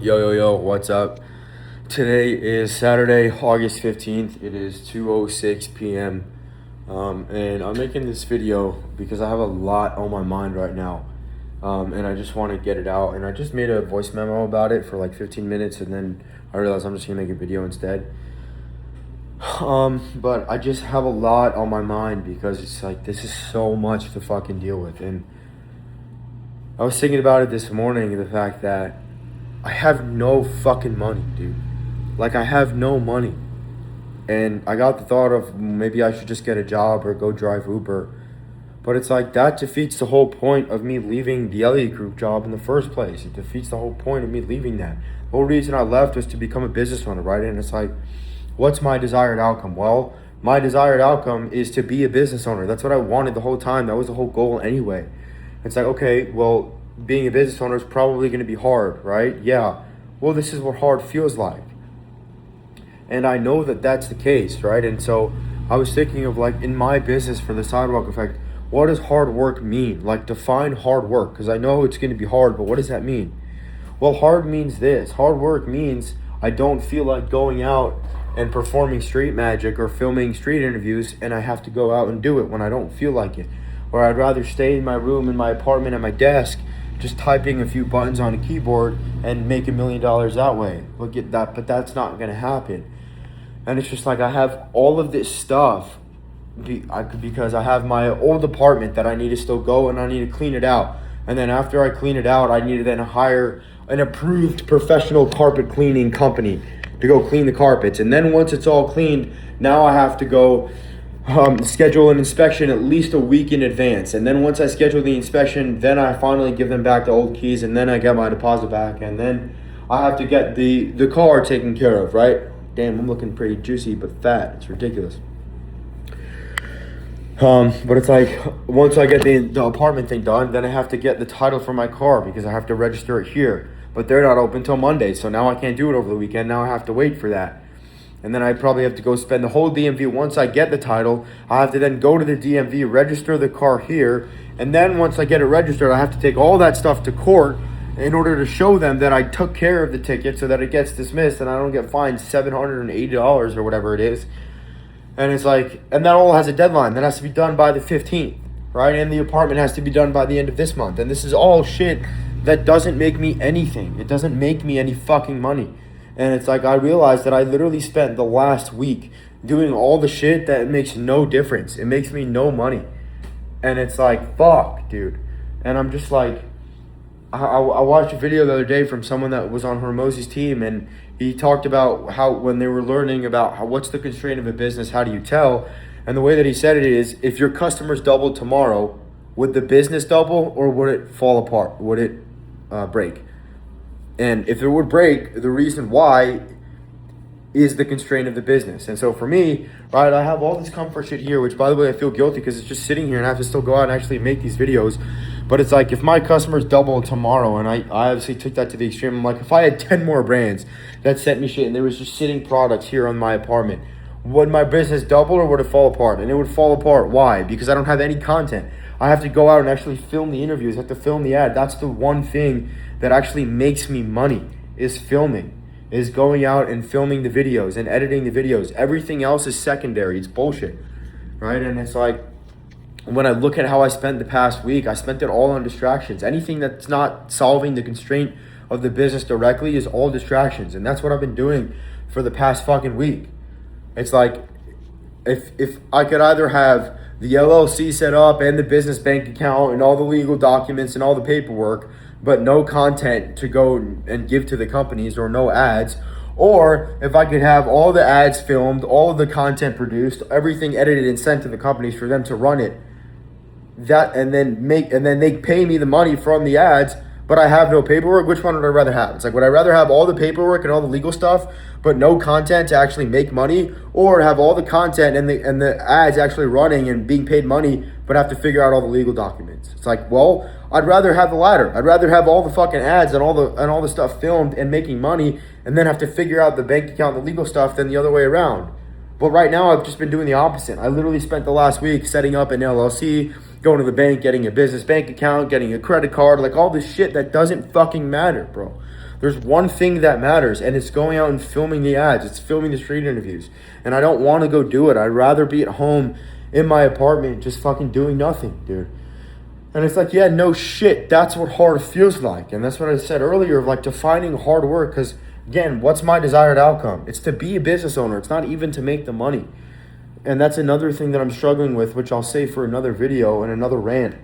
Yo, what's up? Today is Saturday, August 15th. It is 2:06 p.m. And I'm making this video because I have a lot on my mind right now. And I just want to get it out. And I just made a voice memo about it for like 15 minutes, and then I realized I'm just going to make a video instead. But I just have a lot on my mind because it's like, this is so much to fucking deal with. And I was thinking about it this morning, the fact that I have no fucking money, dude. Like, I have no money. And I got the thought of maybe I should just get a job or go drive Uber. But it's like, that defeats the whole point of me leaving the Elliott Group job in the first place. It defeats the whole point of me leaving that. The whole reason I left was to become a business owner, right? And it's like, what's my desired outcome? Well, my desired outcome is to be a business owner. That's what I wanted the whole time. That was the whole goal anyway. It's like, okay, well, being a business owner is probably going to be hard, right? Yeah. Well, this is what hard feels like. And I know that that's the case, right? And so I was thinking of, like, in my business for the Sidewalk Effect, what does hard work mean? Like, define hard work, because I know it's going to be hard, but what does that mean? Well, hard means this. Hard work means I don't feel like going out and performing street magic or filming street interviews, and I have to go out and do it when I don't feel like it. Or I'd rather stay in my room, in my apartment, at my desk, just typing a few buttons on a keyboard and make $1 million that way. Look at that, but that's not going to happen. And it's just like, I have all of this stuff because I have my old apartment that I need to still go and I need to clean it out. And then after I clean it out, I need to then hire an approved professional carpet cleaning company to go clean the carpets. And then once it's all cleaned, now I have to go schedule an inspection at least a week in advance. And then once I schedule the inspection, then I finally give them back the old keys, and then I get my deposit back, and then I have to get the car taken care of, right? Damn, I'm looking pretty juicy but fat. It's ridiculous. But it's like, once I get the apartment thing done, then I have to get the title for my car because I have to register it here. But they're not open till Monday, so now I can't do it over the weekend. Now I have to wait for that. And then I probably have to go spend the whole DMV. Once I get the title, I have to then go to the DMV, register the car here. And then once I get it registered, I have to take all that stuff to court in order to show them that I took care of the ticket so that it gets dismissed and I don't get fined $780 or whatever it is. And it's like, and that all has a deadline. That has to be done by the 15th, right? And the apartment has to be done by the end of this month. And this is all shit that doesn't make me anything. It doesn't make me any fucking money. And it's like, I realized that I literally spent the last week doing all the shit that makes no difference. It makes me no money. And it's like, fuck, dude. And I'm just like, I watched a video the other day from someone that was on Hormozi's team, and he talked about how when they were learning about what's the constraint of a business, how do you tell? And the way that he said it is, if your customers doubled tomorrow, would the business double or would it fall apart? Would it break? And if it would break, the reason why is the constraint of the business. And so for me, right, I have all this comfort shit here, which by the way, I feel guilty because it's just sitting here and I have to still go out and actually make these videos. But it's like, if my customers double tomorrow, and I obviously took that to the extreme, I'm like, if I had 10 more brands that sent me shit and there was just sitting products here on my apartment, would my business double or would it fall apart? And it would fall apart. Why? Because I don't have any content. I have to go out and actually film the interviews. I have to film the ad. That's the one thing that actually makes me money, is filming, is going out and filming the videos and editing the videos. Everything else is secondary. It's bullshit, right? And it's like, when I look at how I spent the past week, I spent it all on distractions. Anything that's not solving the constraint of the business directly is all distractions. And that's what I've been doing for the past fucking week. It's like, if I could either have the LLC set up and the business bank account and all the legal documents and all the paperwork, but no content to go and give to the companies, or no ads, or if I could have all the ads filmed, all of the content produced, everything edited and sent to the companies for them to run it, and then they pay me the money from the ads, but I have no paperwork, which one would I rather have? It's like, would I rather have all the paperwork and all the legal stuff, but no content to actually make money, or have all the content and the ads actually running and being paid money, but have to figure out all the legal documents? It's like, well, I'd rather have the latter. I'd rather have all the fucking ads and all the stuff filmed and making money, and then have to figure out the bank account and the legal stuff than the other way around. But right now, I've just been doing the opposite. I literally spent the last week setting up an LLC, going to the bank, getting a business bank account, getting a credit card, like all this shit that doesn't fucking matter, bro. There's one thing that matters, and it's going out and filming the ads. It's filming the street interviews. And I don't want to go do it. I'd rather be at home in my apartment just fucking doing nothing, dude. And it's like, yeah, no shit. That's what hard feels like. And that's what I said earlier of like defining hard work. Because, again, what's my desired outcome? It's to be a business owner. It's not even to make the money. And that's another thing that I'm struggling with, which I'll say for another video and another rant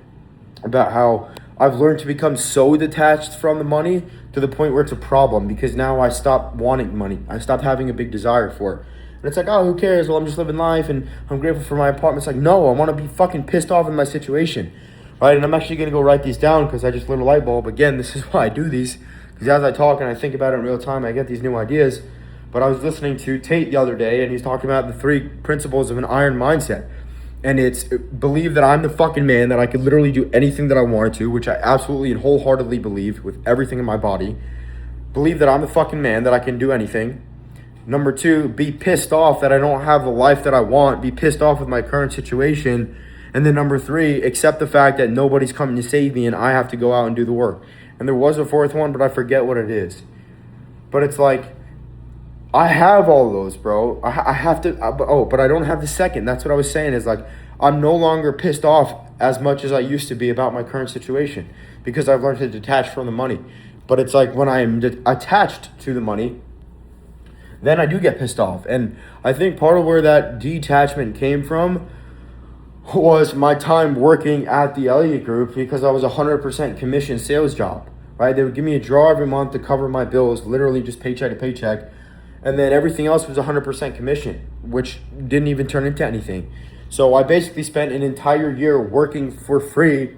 about how I've learned to become so detached from the money to the point where it's a problem, because now I stopped wanting money. I stopped having a big desire for it. And it's like, oh, who cares? Well, I'm just living life and I'm grateful for my apartment. It's like, no, I want to be fucking pissed off in my situation, right? And I'm actually going to go write these down because I just lit a light bulb. Again, this is why I do these, because as I talk and I think about it in real time, I get these new ideas. But I was listening to Tate the other day, and he's talking about the 3 principles of an iron mindset. And it's believe that I'm the fucking man, that I could literally do anything that I wanted to, which I absolutely and wholeheartedly believe with everything in my body. Believe that I'm the fucking man, that I can do anything. Number 2, be pissed off that I don't have the life that I want. Be pissed off with my current situation. And then number 3, accept the fact that nobody's coming to save me and I have to go out and do the work. And there was a 4th one, but I forget what it is. But it's like, I have all those, bro. I have to, but I don't have the 2nd. That's what I was saying, is like, I'm no longer pissed off as much as I used to be about my current situation, because I've learned to detach from the money. But it's like when I am attached to the money, then I do get pissed off. And I think part of where that detachment came from was my time working at the Elliott Group, because I was 100% commission sales job, right? They would give me a draw every month to cover my bills, literally just paycheck to paycheck. And then everything else was 100% commission, which didn't even turn into anything. So I basically spent an entire year working for free,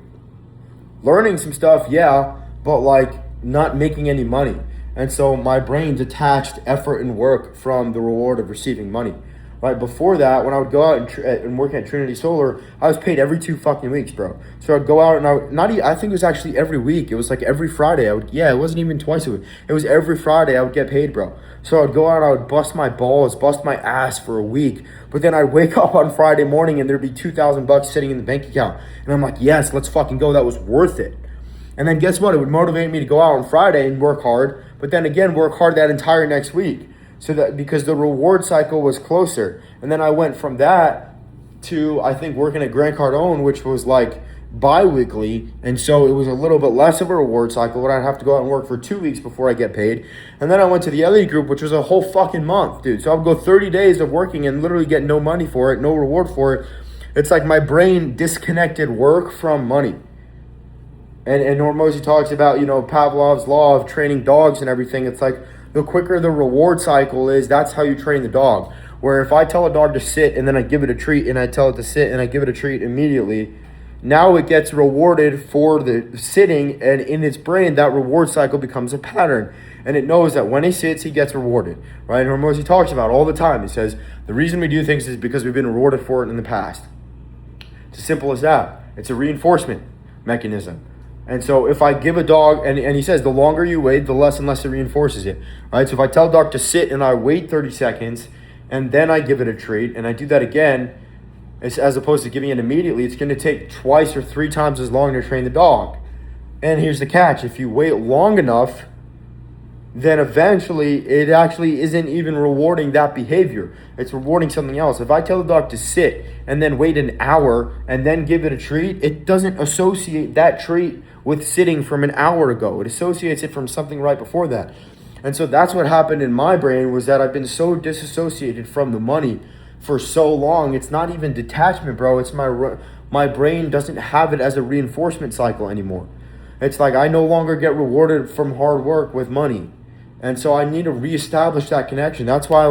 learning some stuff, yeah, but like not making any money. And so my brain detached effort and work from the reward of receiving money. Right before that, when I would go out and work at Trinity Solar, I was paid every 2 fucking weeks, bro. So I'd go out and I think it was actually every week. It was like every Friday. It wasn't even twice a week. It was every Friday I would get paid, bro. So I'd go out, I would bust my balls, bust my ass for a week. But then I'd wake up on Friday morning and there'd be $2,000 sitting in the bank account. And I'm like, yes, let's fucking go. That was worth it. And then guess what? It would motivate me to go out on Friday and work hard, but then again, work hard that entire next week. So that, because the reward cycle was closer. And then I went from that to, I think, working at Grant Cardone, which was like bi-weekly. And so it was a little bit less of a reward cycle, but I'd have to go out and work for 2 weeks before I get paid. And then I went to the Elliott Group, which was a whole fucking month, dude. So I would go 30 days of working and literally get no money for it, no reward for it. It's like my brain disconnected work from money. And Hormozi talks about, Pavlov's law of training dogs and everything. It's like, the quicker the reward cycle is, that's how you train the dog. Where if I tell a dog to sit and then I give it a treat and I tell it to sit and I give it a treat immediately, now it gets rewarded for the sitting, and in its brain, that reward cycle becomes a pattern. And it knows that when he sits, he gets rewarded, right? And Hormozi talks about it all the time. He says, the reason we do things is because we've been rewarded for it in the past. It's as simple as that. It's a reinforcement mechanism. And so if I give a dog, and he says the longer you wait, the less and less it reinforces it, right? So if I tell a dog to sit and I wait 30 seconds and then I give it a treat and I do that again, as opposed to giving it immediately, it's going to take twice or 3 times as long to train the dog. And here's the catch. If you wait long enough, then eventually it actually isn't even rewarding that behavior. It's rewarding something else. If I tell the dog to sit and then wait an hour and then give it a treat, it doesn't associate that treat with sitting from an hour ago. It associates it from something right before that. And so that's what happened in my brain, was that I've been so disassociated from the money for so long. It's not even detachment, bro. It's my brain doesn't have it as a reinforcement cycle anymore. It's like I no longer get rewarded from hard work with money. And so I need to reestablish that connection. That's why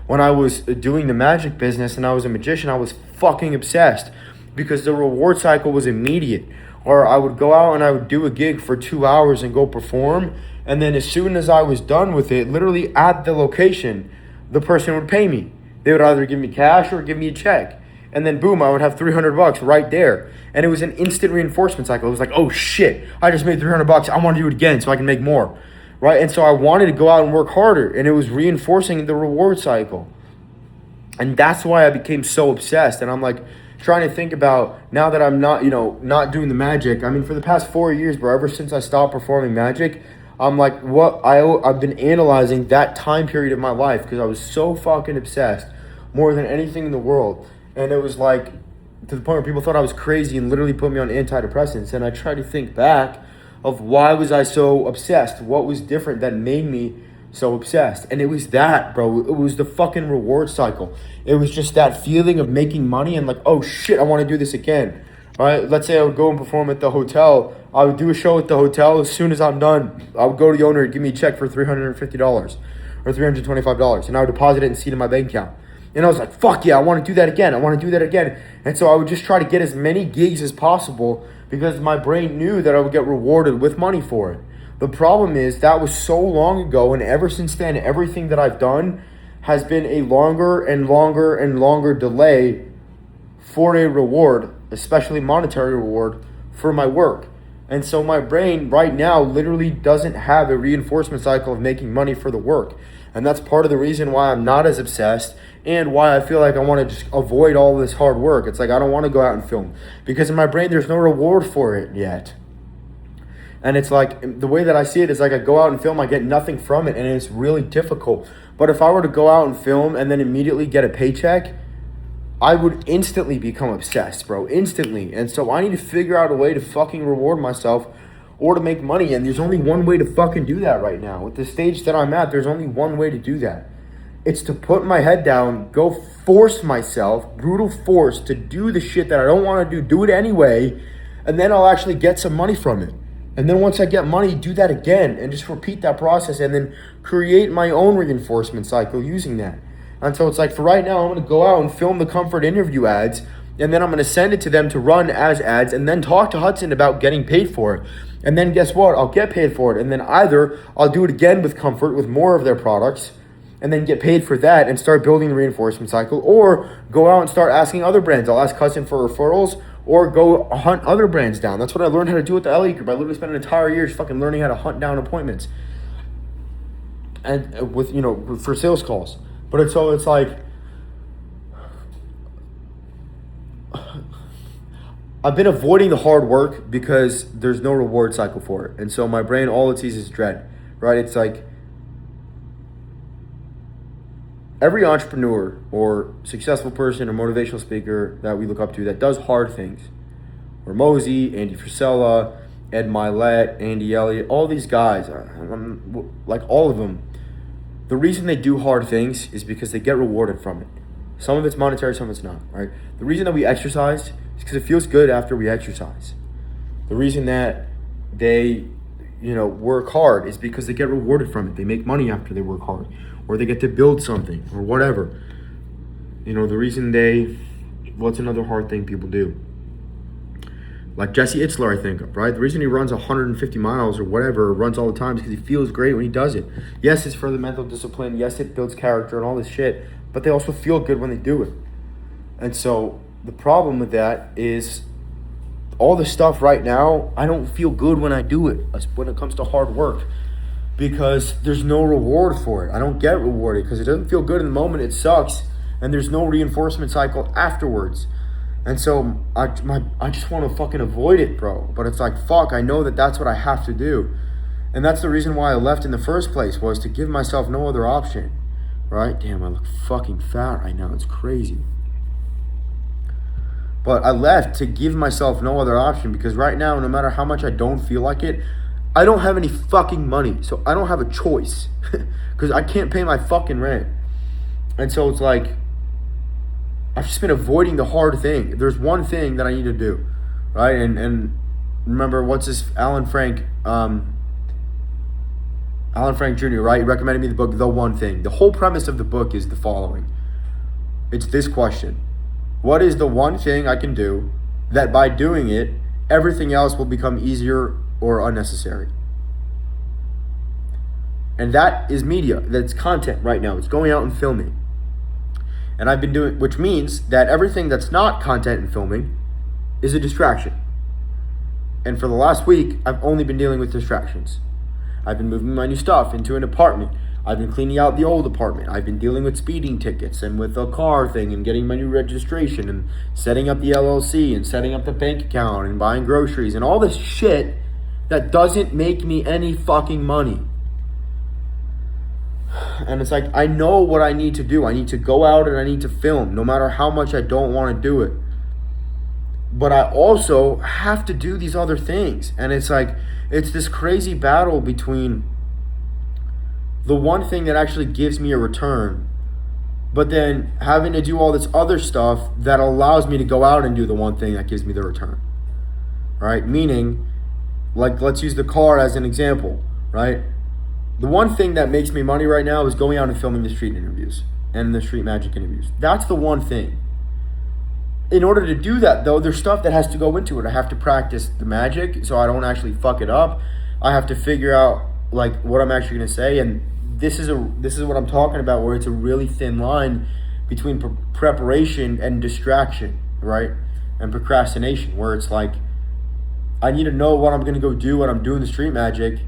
when I was doing the magic business and I was a magician, I was fucking obsessed, because the reward cycle was immediate. Or I would go out and I would do a gig for 2 hours and go perform. And then as soon as I was done with it, literally at the location, the person would pay me. They would either give me cash or give me a check. And then boom, I would have $300 right there. And it was an instant reinforcement cycle. It was like, oh shit, I just made $300. I want to do it again so I can make more. Right? And so I wanted to go out and work harder. And it was reinforcing the reward cycle. And that's why I became so obsessed. And I'm like, trying to think about, now that I'm not doing the magic. I mean, for the past 4 years, bro, ever since I stopped performing magic, I'm like, I've been analyzing that time period of my life because I was so fucking obsessed more than anything in the world. And it was like to the point where people thought I was crazy and literally put me on antidepressants. And I tried to think back of why was I so obsessed? What was different that made me so obsessed? And it was that, bro. It was the fucking reward cycle. It was just that feeling of making money and like, oh shit, I want to do this again. All right, let's say I would go and perform at the hotel. I would do a show at the hotel. As soon as I'm done, I would go to the owner and give me a check for $350 or $325, and I would deposit it and see it in my bank account. And I was like, fuck yeah, I want to do that again. I want to do that again. And so I would just try to get as many gigs as possible because my brain knew that I would get rewarded with money for it. The problem is that was so long ago, and ever since then, everything that I've done has been a longer and longer and longer delay for a reward, especially monetary reward, for my work. And so my brain right now literally doesn't have a reinforcement cycle of making money for the work. And that's part of the reason why I'm not as obsessed and why I feel like I want to just avoid all this hard work. It's like I don't want to go out and film because in my brain there's no reward for it yet. And it's like the way that I see it is like I go out and film, I get nothing from it, and it's really difficult. But if I were to go out and film and then immediately get a paycheck, I would instantly become obsessed, bro, instantly. And so I need to figure out a way to fucking reward myself or to make money. And there's only one way to fucking do that right now. At the stage that I'm at, there's only one way to do that. It's to put my head down, go force myself, brutal force, to do the shit that I don't want to do it anyway, and then I'll actually get some money from it. And then once I get money, do that again and just repeat that process and then create my own reinforcement cycle using that. And so it's like for right now, I'm going to go out and film the Comfort interview ads, and then I'm going to send it to them to run as ads and then talk to Hudson about getting paid for it. And then guess what? I'll get paid for it. And then either I'll do it again with Comfort with more of their products and then get paid for that and start building the reinforcement cycle, or go out and start asking other brands. I'll ask Hudson for referrals or go hunt other brands down. That's what I learned how to do with the LA Group. I literally spent an entire year just fucking learning how to hunt down appointments and with, for sales calls. But it's like I've been avoiding the hard work because there's no reward cycle for it. And so my brain, all it sees is dread, right? It's like every entrepreneur or successful person or motivational speaker that we look up to that does hard things, or Mosey, Andy Frisella, Ed Milet, Andy Elliott, all these guys, like all of them, the reason they do hard things is because they get rewarded from it. Some of it's monetary, some of it's not, right? The reason that we exercise is because it feels good after we exercise. The reason that they, work hard is because they get rewarded from it. They make money after they work hard, or they get to build something, or whatever. The reason what's another hard thing people do? Like Jesse Itzler, I think of, right? The reason he runs 150 miles or whatever, runs all the time, is because he feels great when he does it. Yes, it's for the mental discipline. Yes, it builds character and all this shit. But they also feel good when they do it. And so the problem with that is all the stuff right now, I don't feel good when I do it, when it comes to hard work, because there's no reward for it. I don't get rewarded because it doesn't feel good in the moment. It sucks. And there's no reinforcement cycle afterwards. And so I just want to fucking avoid it, bro. But it's like, fuck, I know that that's what I have to do. And that's the reason why I left in the first place, was to give myself no other option, right? Damn, I look fucking fat right now. It's crazy. But I left to give myself no other option because right now, no matter how much I don't feel like it, I don't have any fucking money. So I don't have a choice because I can't pay my fucking rent. And so it's like, I've just been avoiding the hard thing. There's one thing that I need to do, right? And remember, Alan Frank Jr., right? He recommended me the book, The One Thing. The whole premise of the book is the following. It's this question. What is the one thing I can do that by doing it, everything else will become easier or unnecessary? And that is media. That's content right now. It's going out and filming. And I've been doing, which means that everything that's not content and filming is a distraction. And for the last week, I've only been dealing with distractions. I've been moving my new stuff into an apartment. I've been cleaning out the old apartment. I've been dealing with speeding tickets and with a car thing and getting my new registration and setting up the LLC and setting up the bank account and buying groceries and all this shit that doesn't make me any fucking money. And it's like, I know what I need to do. I need to go out and I need to film, no matter how much I don't want to do it. But I also have to do these other things. And it's like, it's this crazy battle between the one thing that actually gives me a return, but then having to do all this other stuff that allows me to go out and do the one thing that gives me the return, right? Meaning, like, let's use the car as an example, right? The one thing that makes me money right now is going out and filming the street interviews and the street magic interviews. That's the one thing. In order to do that, though, there's stuff that has to go into it. I have to practice the magic so I don't actually fuck it up. I have to figure out like what I'm actually going to say, and this is what I'm talking about, where it's a really thin line between preparation and distraction, right? And procrastination, where it's like, I need to know what I'm going to go do when I'm doing the street magic,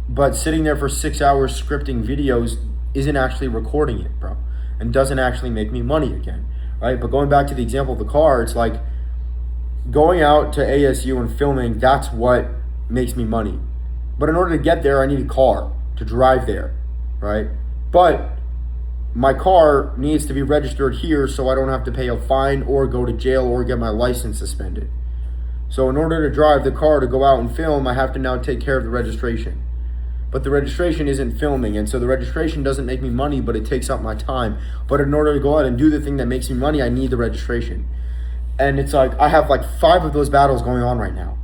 but sitting there for 6 hours scripting videos isn't actually recording it, bro, and doesn't actually make me money again, right? But going back to the example of the car, it's like going out to ASU and filming, that's what makes me money. But in order to get there, I need a car to drive there, right? But my car needs to be registered here so I don't have to pay a fine or go to jail or get my license suspended. So in order to drive the car to go out and film, I have to now take care of the registration. But the registration isn't filming, and so the registration doesn't make me money, but it takes up my time. But in order to go out and do the thing that makes me money, I need the registration. And it's like, I have like 5 of those battles going on right now.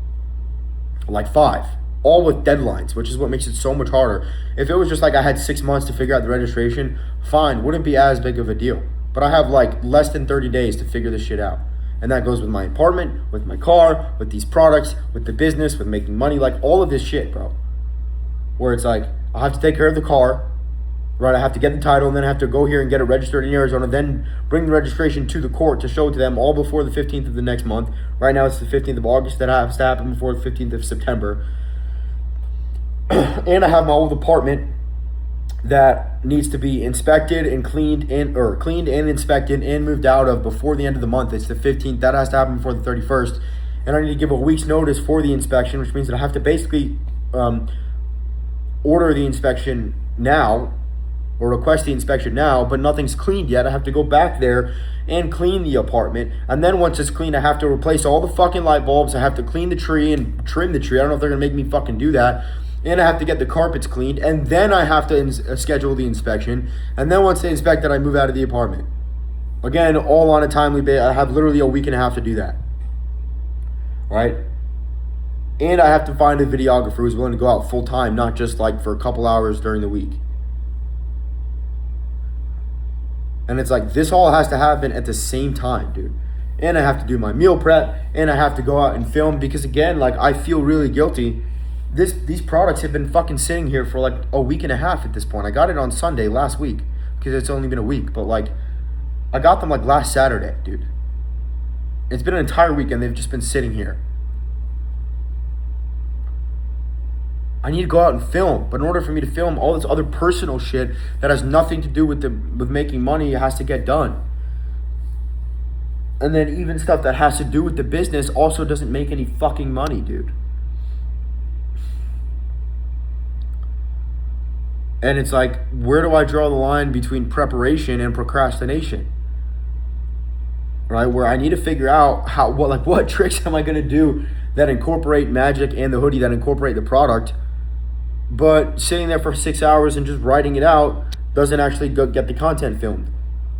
Like 5. All with deadlines, which is what makes it so much harder. If it was just like I had 6 months to figure out the registration, fine, wouldn't be as big of a deal. But I have like less than 30 days to figure this shit out. And that goes with my apartment, with my car, with these products, with the business, with making money, like all of this shit, bro. Where it's like, I have to take care of the car, right? I have to get the title, and then I have to go here and get it registered in Arizona, then bring the registration to the court to show it to them all before the 15th of the next month. Right now it's the 15th of August. That has to happen before the 15th of September. And I have my old apartment that needs to be inspected and cleaned and inspected and moved out of before the end of the month. It's the 15th. That has to happen before the 31st. And I need to give a week's notice for the inspection, which means that I have to basically order the inspection now or request the inspection now, but nothing's cleaned yet. I have to go back there and clean the apartment. And then once it's cleaned, I have to replace all the fucking light bulbs. I have to clean the tree and trim the tree. I don't know if they're going to make me fucking do that. And I have to get the carpets cleaned, and then I have to schedule the inspection. And then once they inspect it, I move out of the apartment. Again, all on a timely basis. I have literally a week and a half to do that. Right? And I have to find a videographer who's willing to go out full time, not just like for a couple hours during the week. And it's like, this all has to happen at the same time, dude. And I have to do my meal prep, and I have to go out and film, because again, like, I feel really guilty. These products have been fucking sitting here for like a week and a half at this point. I got it on Sunday last week, because it's only been a week, but like, I got them like last Saturday, dude. It's been an entire week and they've just been sitting here. I need to go out and film, but in order for me to film, all this other personal shit that has nothing to do with making money has to get done. And then even stuff that has to do with the business also doesn't make any fucking money, dude. And it's like, where do I draw the line between preparation and procrastination? Right? Where I need to figure out what tricks am I going to do that incorporate magic and the hoodie, that incorporate the product. But sitting there for 6 hours and just writing it out doesn't actually get the content filmed.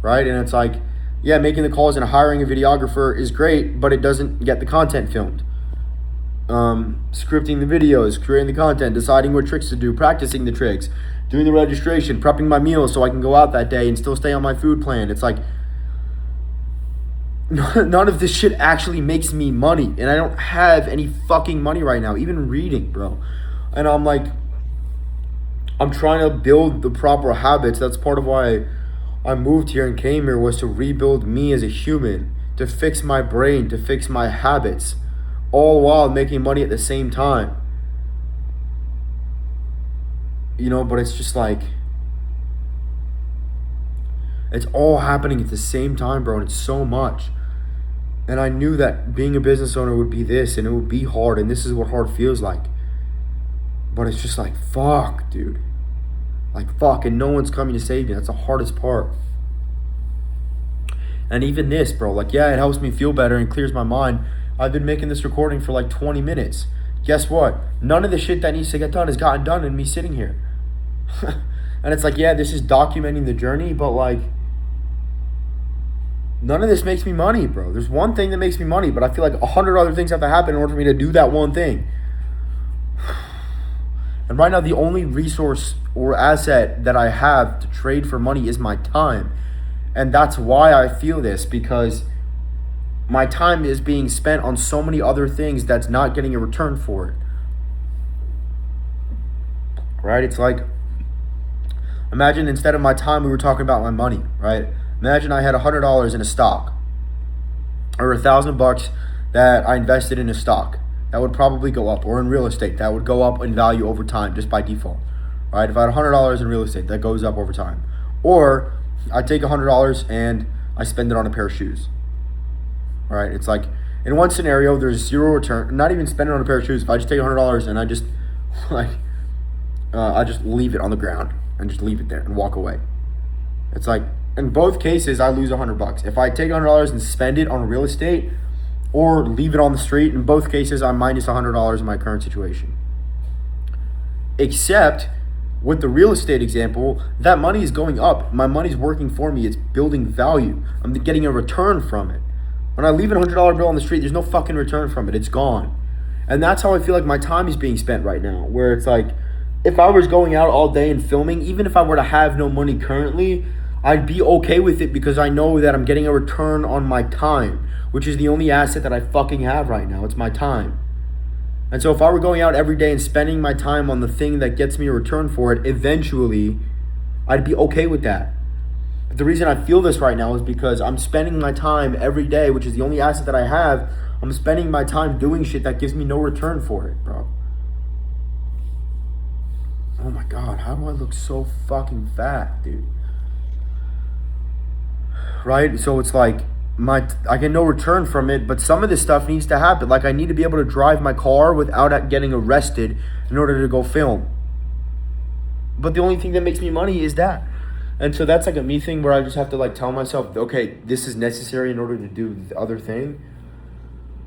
Right? And it's like, yeah, making the calls and hiring a videographer is great, but it doesn't get the content filmed. Scripting the videos, creating the content, deciding what tricks to do, practicing the tricks, doing the registration, prepping my meals so I can go out that day and still stay on my food plan. It's like, none of this shit actually makes me money, and I don't have any fucking money right now, even reading, bro. And I'm like, I'm trying to build the proper habits. That's part of why I moved here and came here, was to rebuild me as a human, to fix my brain, to fix my habits, all while making money at the same time. You know, but it's just like, it's all happening at the same time, bro, and it's so much. And I knew that being a business owner would be this, and it would be hard, and this is what hard feels like. But it's just like, fuck, dude. Like, fuck, and no one's coming to save me. That's the hardest part. And even this, bro, like, yeah, it helps me feel better and clears my mind. I've been making this recording for like 20 minutes. Guess what? None of the shit that needs to get done has gotten done in me sitting here. And it's like, yeah, this is documenting the journey, but like, none of this makes me money, bro. There's one thing that makes me money, but I feel like 100 other things have to happen in order for me to do that one thing. And right now, the only resource or asset that I have to trade for money is my time. And that's why I feel this, because my time is being spent on so many other things that's not getting a return for it. Right? It's like, imagine instead of my time, we were talking about my money, right? Imagine I had $100 in a stock, or $1,000 that I invested in a stock. That would probably go up, or in real estate, that would go up in value over time just by default, right? If I had $100 in real estate, that goes up over time. Or I take $100 and I spend it on a pair of shoes, right? It's like, in one scenario, there's zero return, not even spend it on a pair of shoes. If I just take $100 and I just I just leave it on the ground and just leave it there and walk away. It's like, in both cases, I lose $100. If I take $100 and spend it on real estate, or leave it on the street, in both cases, I'm minus $100 in my current situation. Except with the real estate example, that money is going up. My money's working for me. It's building value. I'm getting a return from it. When I leave a $100 bill on the street, there's no fucking return from it. It's gone. And that's how I feel like my time is being spent right now, where it's like, if I was going out all day and filming, even if I were to have no money currently, I'd be okay with it because I know that I'm getting a return on my time, which is the only asset that I fucking have right now. It's my time. And so if I were going out every day and spending my time on the thing that gets me a return for it, eventually, I'd be okay with that. But the reason I feel this right now is because I'm spending my time every day, which is the only asset that I have. I'm spending my time doing shit that gives me no return for it, bro. Oh my God, how do I look so fucking fat, dude? Right? So it's like, I get no return from it, but some of this stuff needs to happen. Like, I need to be able to drive my car without getting arrested in order to go film. But the only thing that makes me money is that. And so that's like a me thing where I just have to like tell myself, okay, this is necessary in order to do the other thing.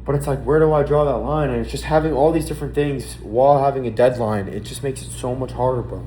But it's like, where do I draw that line? And it's just having all these different things while having a deadline. It just makes it so much harder, bro.